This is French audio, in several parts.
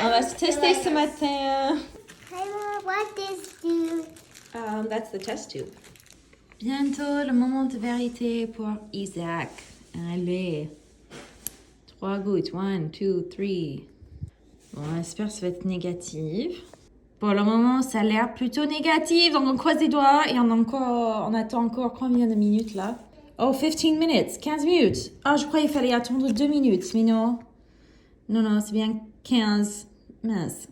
On va se tester ce matin. Hi, Mom, what is do? That's the test tube. Bientôt le moment de vérité pour Isaac. Allez. 3 gouttes. 1, 2, 3. Bon, j'espère que ça va être négatif. Pour le moment, ça a l'air plutôt négatif. Donc, on croise les doigts et on attend encore combien de minutes là? Oh, 15 minutes. 15 minutes. Ah, je croyais qu'il fallait attendre 2 minutes. Mais non. Non, c'est bien 15. Mince.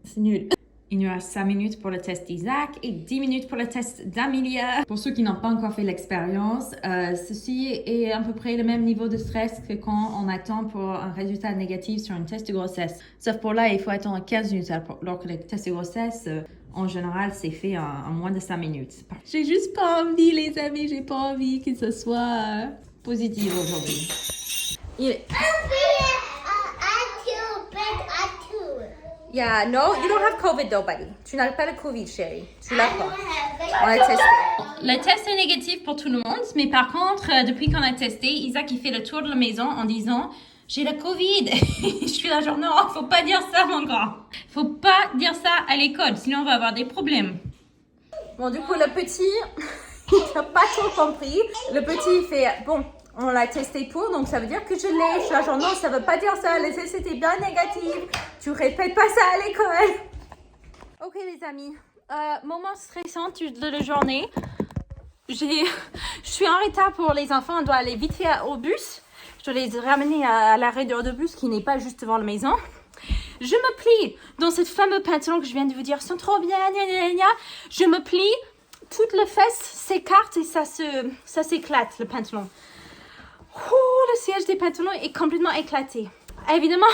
C'est nul. Il nous reste 5 minutes pour le test d'Isaac et 10 minutes pour le test d'Amelia. Pour ceux qui n'ont pas encore fait l'expérience, ceci est à peu près le même niveau de stress que quand on attend pour un résultat négatif sur un test de grossesse. Sauf pour là, il faut attendre 15 minutes, alors que le test de grossesse, en général, c'est fait en moins de 5 minutes. J'ai juste pas envie, les amis, j'ai pas envie que ce soit positif aujourd'hui. Yeah, no, you don't have COVID though, buddy. Tu n'as pas le COVID, chérie. Tu l'as pas. On a testé. Le test est négatif pour tout le monde, mais par contre, depuis qu'on a testé, Isaac, il fait le tour de la maison en disant « J'ai le COVID ». Je suis là genre « Non, faut pas dire ça, mon grand. Faut pas dire ça à l'école, sinon on va avoir des problèmes. » Bon, du coup, le petit, il n'a pas tout compris. Le petit, il fait « Bon, on l'a testé pour, donc ça veut dire que je l'ai. » Je suis là genre « Non, ça veut pas dire ça. Le test était bien négatif. Tu répètes pas ça à l'école. » Ok, les amis. Moment stressant de la journée. Je suis en retard pour les enfants. On doit aller vite fait au bus. Je dois les ramener à l'arrêt de bus qui n'est pas juste devant la maison. Je me plie dans cette fameux pantalon que je viens de vous dire. Ils sont trop bien. Gna, gna, gna. Je me plie. Toutes les fesses s'écartent et ça s'éclate, le pantalon. Le siège des pantalons est complètement éclaté. Évidemment,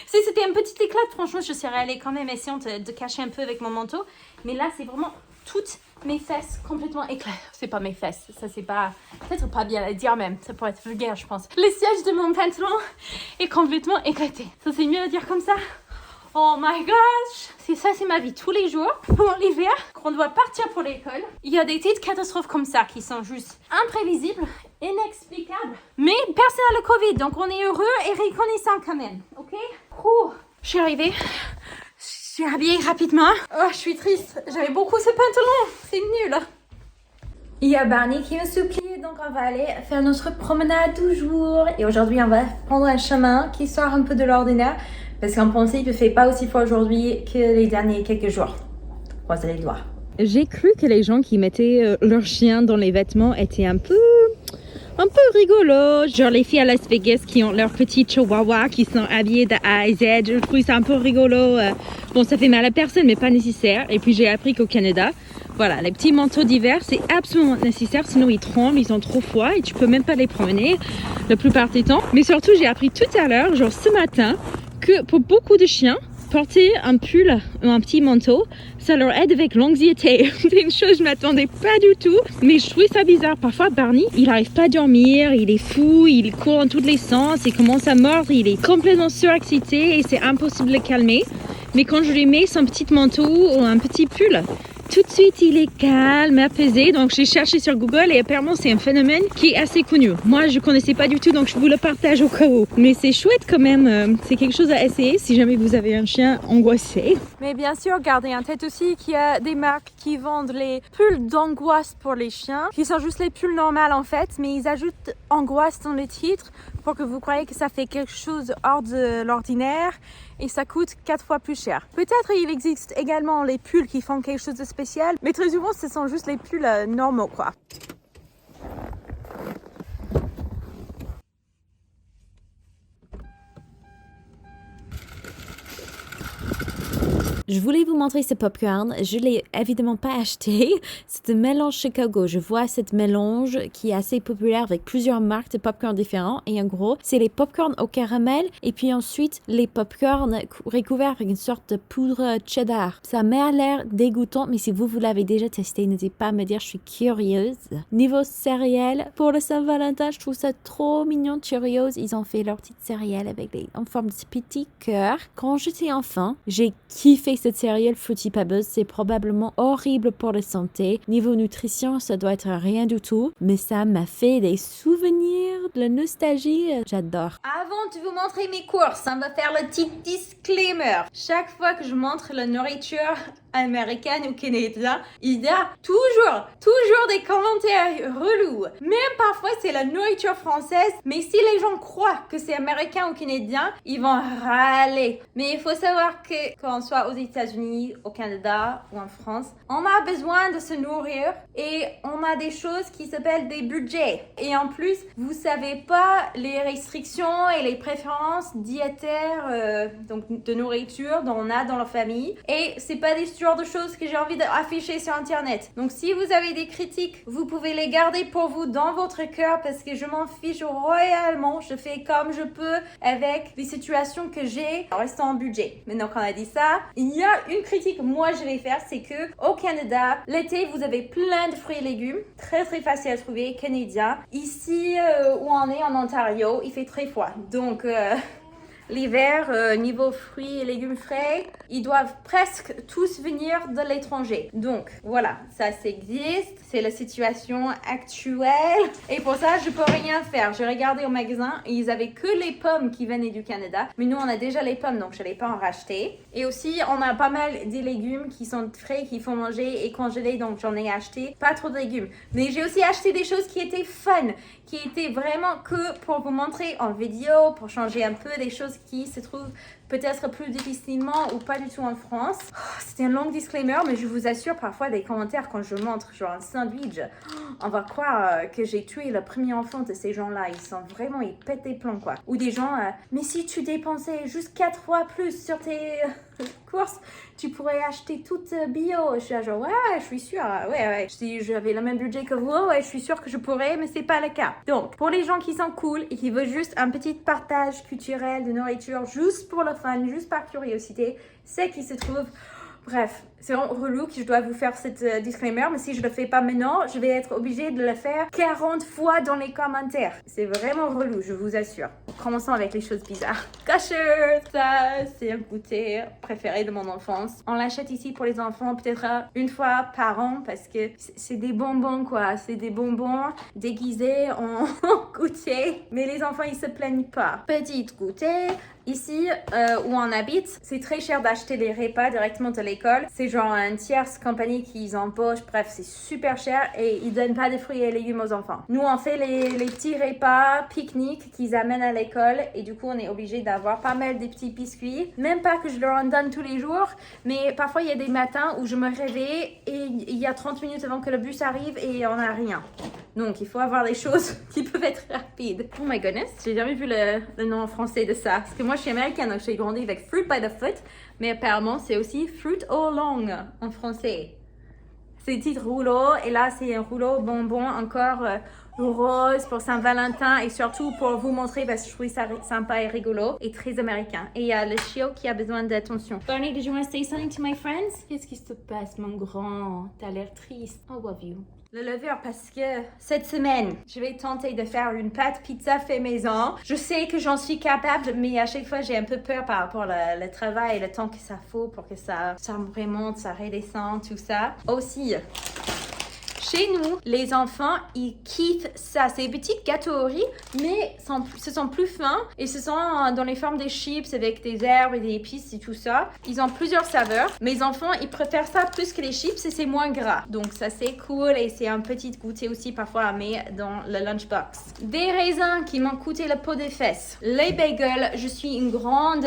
si c'était un petit éclat, franchement, je serais allée quand même essayer de cacher un peu avec mon manteau. Mais là, c'est vraiment toutes mes fesses complètement éclatées. C'est pas mes fesses, ça c'est pas... Peut-être pas bien à dire même, ça pourrait être vulgaire, je pense. Le siège de mon pantalon est complètement éclaté. Ça c'est mieux à dire comme ça. Oh my gosh! C'est ma vie tous les jours. Pour l'hiver, quand on doit partir pour l'école, il y a des petites catastrophes comme ça qui sont juste imprévisibles, inexplicables. Mais personne n'a le Covid, donc on est heureux et reconnaissant quand même, ok? Je suis arrivée. Je suis habillée rapidement. Oh, je suis triste. J'avais beaucoup ce pantalon. C'est nul. Il y a Barney qui me supplie, donc on va aller faire notre promenade du jour. Et aujourd'hui, on va prendre un chemin qui sort un peu de l'ordinaire. Parce qu'en principe, il ne fait pas aussi froid aujourd'hui que les derniers quelques jours. Croisez les doigts. J'ai cru que les gens qui mettaient leurs chiens dans les vêtements étaient un peu rigolos. Genre les filles à Las Vegas qui ont leurs petits chihuahuas qui sont habillés de A à Z. Je trouve ça un peu rigolo. Bon, ça fait mal à personne, mais pas nécessaire. Et puis j'ai appris qu'au Canada, voilà, les petits manteaux d'hiver, c'est absolument nécessaire. Sinon, ils tremblent, ils ont trop froid et tu peux même pas les promener la plupart du temps. Mais surtout, j'ai appris tout à l'heure, genre ce matin, que pour beaucoup de chiens, porter un pull ou un petit manteau, ça leur aide avec l'anxiété. C'est une chose que je ne m'attendais pas du tout, mais je trouvais ça bizarre. Parfois, Barney, il n'arrive pas à dormir, il est fou, il court dans tous les sens, il commence à mordre, il est complètement surexcité et c'est impossible de le calmer. Mais quand je lui mets son petit manteau ou un petit pull, tout de suite, il est calme, apaisé. Donc, j'ai cherché sur Google et apparemment, c'est un phénomène qui est assez connu. Moi, je ne connaissais pas du tout, donc je vous le partage au cas où. Mais c'est chouette quand même. C'est quelque chose à essayer si jamais vous avez un chien angoissé. Mais bien sûr, gardez en tête aussi qu'il y a des marques qui vendent les pulls d'angoisse pour les chiens, qui sont juste les pulls normales en fait, mais ils ajoutent angoisse dans le titre pour que vous croyez que ça fait quelque chose hors de l'ordinaire et ça coûte 4 fois plus cher. Peut-être il existe également les pulls qui font quelque chose de spécial, mais très souvent ce sont juste les pulls normaux quoi. Je voulais vous montrer ce popcorn. Je ne l'ai évidemment pas acheté. C'est un mélange Chicago. Je vois cette mélange qui est assez populaire avec plusieurs marques de popcorn différents. Et en gros, c'est les popcorn au caramel et puis ensuite les popcorn recouverts avec une sorte de poudre cheddar. Ça m'a l'air dégoûtant, mais si vous l'avez déjà testé, n'hésitez pas à me dire, je suis curieuse. Niveau céréales, pour le Saint-Valentin, je trouve ça trop mignon. Cheerios, ils ont fait leur petite céréale avec en forme de petits cœurs. Quand j'étais enfant, j'ai kiffé acheté cette céréale Fruity Pebbles, c'est probablement horrible pour la santé. Niveau nutrition, ça doit être rien du tout, mais ça m'a fait des souvenirs, de la nostalgie, j'adore. Avant de vous montrer mes courses, on va faire le petit disclaimer. Chaque fois que je montre la nourriture américaine ou canadienne, il y a toujours des commentaires relous. Même parfois, c'est la nourriture française, mais si les gens croient que c'est américain ou canadien, ils vont râler. Mais il faut savoir que quand on soit aux États-Unis, au Canada ou en France, on a besoin de se nourrir et on a des choses qui s'appellent des budgets. Et en plus, vous savez pas les restrictions et les préférences diétaires donc de nourriture dont on a dans la famille. Et c'est pas des genre de choses que j'ai envie d'afficher sur internet. Donc si vous avez des critiques, vous pouvez les garder pour vous dans votre cœur parce que je m'en fiche royalement. Je fais comme je peux avec les situations que j'ai en restant en budget. Maintenant qu'on a dit ça, il y a une critique moi je vais faire, c'est que au Canada, l'été vous avez plein de fruits et légumes, très facile à trouver, canadien. Ici où on est en Ontario, il fait très froid. Donc l'hiver, niveau fruits et légumes frais, ils doivent presque tous venir de l'étranger. Donc, voilà, ça existe. C'est la situation actuelle. Et pour ça, je peux rien faire. J'ai regardé au magasin et ils avaient que les pommes qui venaient du Canada. Mais nous, on a déjà les pommes, donc je n'allais pas en racheter. Et aussi, on a pas mal des légumes qui sont frais, qu'il faut manger et congeler. Donc, j'en ai acheté pas trop de légumes. Mais j'ai aussi acheté des choses qui étaient fun, qui étaient vraiment que pour vous montrer en vidéo, pour changer un peu des choses qui se trouvent peut-être plus difficilement ou pas du tout en France. C'était un long disclaimer, mais je vous assure, parfois des commentaires quand je montre genre un sandwich, on va croire que j'ai tué le premier enfant de ces gens-là. Ils sont vraiment, ils pètent des plombs quoi. Ou des gens, mais si tu dépensais juste 4 fois plus sur tes courses, tu pourrais acheter toute bio. Je suis là, genre, ouais, je suis sûre, ouais. Si j'avais le même budget que vous, ouais, je suis sûre que je pourrais, mais c'est pas le cas. Donc, pour les gens qui sont cool et qui veulent juste un petit partage culturel de nourriture, juste pour le fun, juste par curiosité, c'est qui se trouve. Bref, c'est vraiment relou que je dois vous faire cette disclaimer, mais si je le fais pas maintenant, je vais être obligée de le faire 40 fois dans les commentaires. C'est vraiment relou, je vous assure. Commençons avec les choses bizarres. Kosher, ça, c'est un goûter préféré de mon enfance. On l'achète ici pour les enfants peut-être une fois par an parce que c'est des bonbons quoi. C'est des bonbons déguisés en goûter. Mais les enfants, ils se plaignent pas. Petite goûter. Ici, où on habite, c'est très cher d'acheter les repas directement de l'école. C'est genre une tierce compagnie qu'ils embauchent. Bref, c'est super cher et ils donnent pas de fruits et légumes aux enfants. Nous, on fait les petits repas pique-nique qu'ils amènent à l'école et du coup, on est obligé d'avoir pas mal des petits biscuits. Même pas que je leur en donne tous les jours, mais parfois, il y a des matins où je me réveille et il y a 30 minutes avant que le bus arrive et on n'a rien. Donc, il faut avoir des choses qui peuvent être rapides. Oh my goodness, j'ai jamais vu le nom en français de ça. Parce que moi, je suis américaine, donc j'ai grandi avec Fruit by the Foot. Mais apparemment, c'est aussi Fruit all long en français. C'est des petits rouleaux. Et là, c'est un rouleau bonbon encore rose pour Saint-Valentin. Et surtout pour vous montrer, parce que je trouvais ça sympa et rigolo. Et très américain. Et il y a le chiot qui a besoin d'attention. Barney, did you want to say something to my friends? Qu'est-ce qui se passe, mon grand? T'as l'air triste. I love you. Le levure parce que cette semaine, je vais tenter de faire une pâte pizza fait maison. Je sais que j'en suis capable, mais à chaque fois, j'ai un peu peur par rapport au travail et le temps que ça faut pour que ça remonte, ça redescende, tout ça. Aussi, chez nous, les enfants, ils kiffent ça. C'est des petites gâteaux au riz, mais ce sont plus fins et ce sont dans les formes des chips avec des herbes et des épices et tout ça. Ils ont plusieurs saveurs. Mes enfants, ils préfèrent ça plus que les chips et c'est moins gras. Donc ça, c'est cool et c'est un petit goûter aussi parfois à mettre dans le lunchbox. Des raisins qui m'ont coûté la peau des fesses. Les bagels, je suis une grande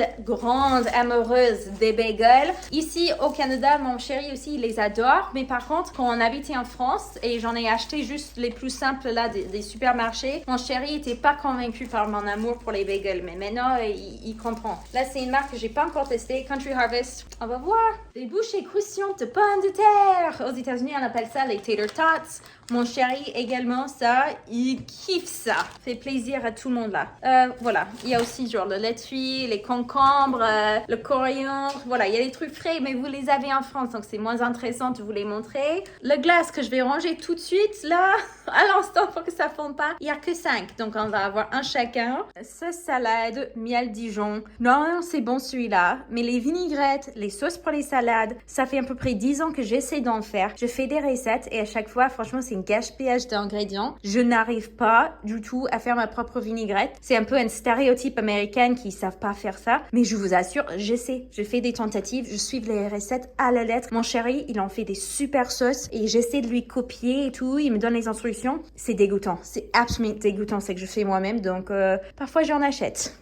amoureuse des bagels. Ici, au Canada, mon chéri aussi, il les adore. Mais par contre, quand on habitait en France, et j'en ai acheté juste les plus simples là des supermarchés. Mon chéri était pas convaincu par mon amour pour les bagels, mais maintenant il comprend. Là c'est une marque que j'ai pas encore testée, Country Harvest. On va voir. Des bouchées croustillantes de pommes de terre. Aux États-Unis on appelle ça les tater tots. Mon chéri également ça, il kiffe ça. Fait plaisir à tout le monde là. Voilà, il y a aussi genre le laitue, les concombres, le coriandre. Voilà, il y a des trucs frais, mais vous les avez en France, donc c'est moins intéressant de vous les montrer. Le glace que je vais ranger manger tout de suite, là, à l'instant, pour que ça fonde pas. Il n'y a que 5, donc on va avoir un chacun. Ce salade, miel Dijon. Non, c'est bon celui-là. Mais les vinaigrettes, les sauces pour les salades, ça fait à peu près 10 ans que j'essaie d'en faire. Je fais des recettes et à chaque fois, franchement, c'est un gaspillage d'ingrédients. Je n'arrive pas du tout à faire ma propre vinaigrette. C'est un peu un stéréotype américain qui ne savent pas faire ça. Mais je vous assure, j'essaie. Je fais des tentatives, je suis les recettes à la lettre. Mon chéri, il en fait des super sauces et j'essaie de lui copier et tout. Il me donne les instructions. C'est dégoûtant. C'est absolument dégoûtant ce que je fais moi-même. Donc, parfois, j'en achète.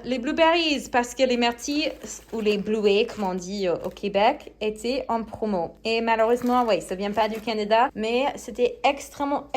Les blueberries, parce que les myrtilles, ou les bluets, comme on dit au Québec, étaient en promo. Et malheureusement, oui, ça vient pas du Canada, mais c'était extrêmement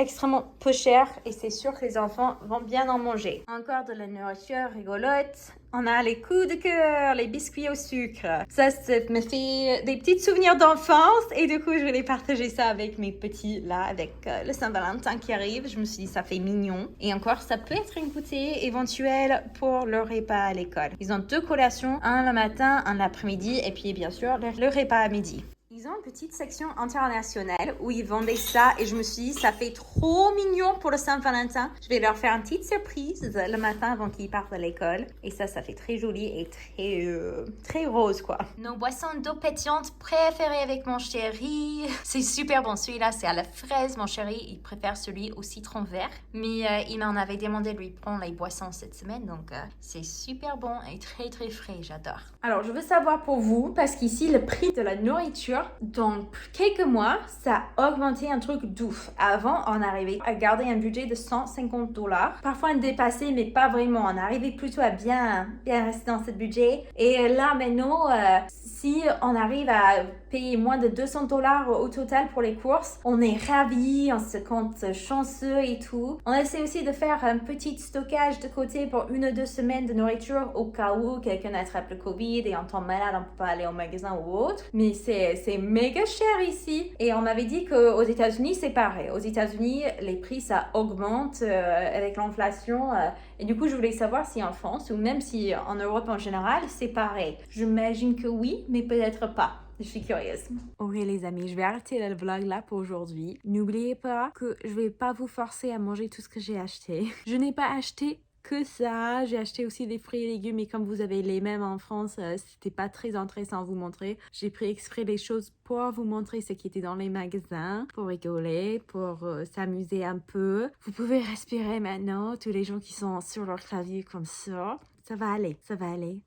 peu cher et c'est sûr que les enfants vont bien en manger. Encore de la nourriture rigolote. On a les coups de cœur, les biscuits au sucre. Ça me fait des petits souvenirs d'enfance et du coup, je vais partager ça avec mes petits là, avec le Saint-Valentin qui arrive. Je me suis dit, ça fait mignon. Et encore, ça peut être une goûter éventuelle pour le repas à l'école. Ils ont 2 collations, un le matin, un l'après-midi et puis bien sûr, le repas à midi. Ils ont une petite section internationale où ils vendaient ça et je me suis dit, ça fait trop mignon pour le Saint-Valentin. Je vais leur faire une petite surprise le matin avant qu'ils partent à l'école. Et ça fait très joli et très rose, quoi. Nos boissons d'eau pétillante préférées avec mon chéri. C'est super bon. Celui-là, c'est à la fraise. Mon chéri, il préfère celui au citron vert. Mais il m'en avait demandé de lui prendre les boissons cette semaine. Donc, c'est super bon et très frais. J'adore. Alors, je veux savoir pour vous, parce qu'ici, le prix de la nourriture, dans quelques mois, ça a augmenté un truc d'ouf. Avant, on arrivait à garder un budget de $150. Parfois, on dépassait, mais pas vraiment. On arrivait plutôt à bien rester dans ce budget. Et là, maintenant, si on arrive à payer moins de $200 au total pour les courses, on est ravis, on se compte chanceux et tout. On essaie aussi de faire un petit stockage de côté pour 1 ou 2 semaines de nourriture au cas où quelqu'un attrape le Covid et on tombe malade, on peut pas aller au magasin ou autre. Mais c'est méga cher ici. Et on m'avait dit qu'aux États-Unis, c'est pareil. Aux États-Unis, les prix, ça augmente avec l'inflation. Et du coup, je voulais savoir si en France ou même si en Europe en général, c'est pareil. J'imagine que oui, mais peut-être pas. Je suis curieuse. Ok les amis, je vais arrêter le vlog là pour aujourd'hui. N'oubliez pas que je vais pas vous forcer à manger tout ce que j'ai acheté. Je n'ai pas acheté que ça. J'ai acheté aussi des fruits et légumes et comme vous avez les mêmes en France, c'était pas très intéressant à vous montrer. J'ai pris exprès les choses pour vous montrer ce qui était dans les magasins, pour rigoler, pour s'amuser un peu. Vous pouvez respirer maintenant, tous les gens qui sont sur leur clavier comme ça. Ça va aller, ça va aller.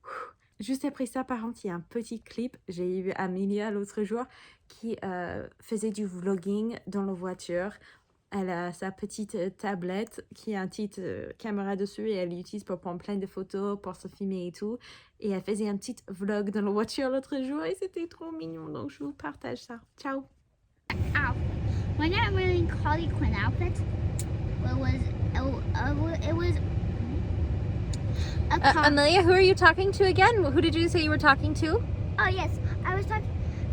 Juste après ça, par contre, il y a un petit clip. J'ai eu Amelia l'autre jour qui faisait du vlogging dans la voiture. Elle a sa petite tablette qui a une petite caméra dessus et elle l'utilise pour prendre plein de photos, pour se filmer et tout. Et elle faisait un petit vlog dans la voiture l'autre jour et c'était trop mignon. Donc, je vous partage ça. Ciao! Ow. When I really Harley Quinn outfit, it was Amelia, who are you talking to again? Who did you say you were talking to? Oh yes, I was talking.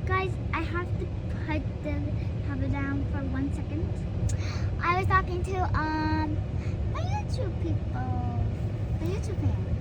Guys, I have to put the cover down for 1 second. I was talking to my YouTube people, the YouTube fans.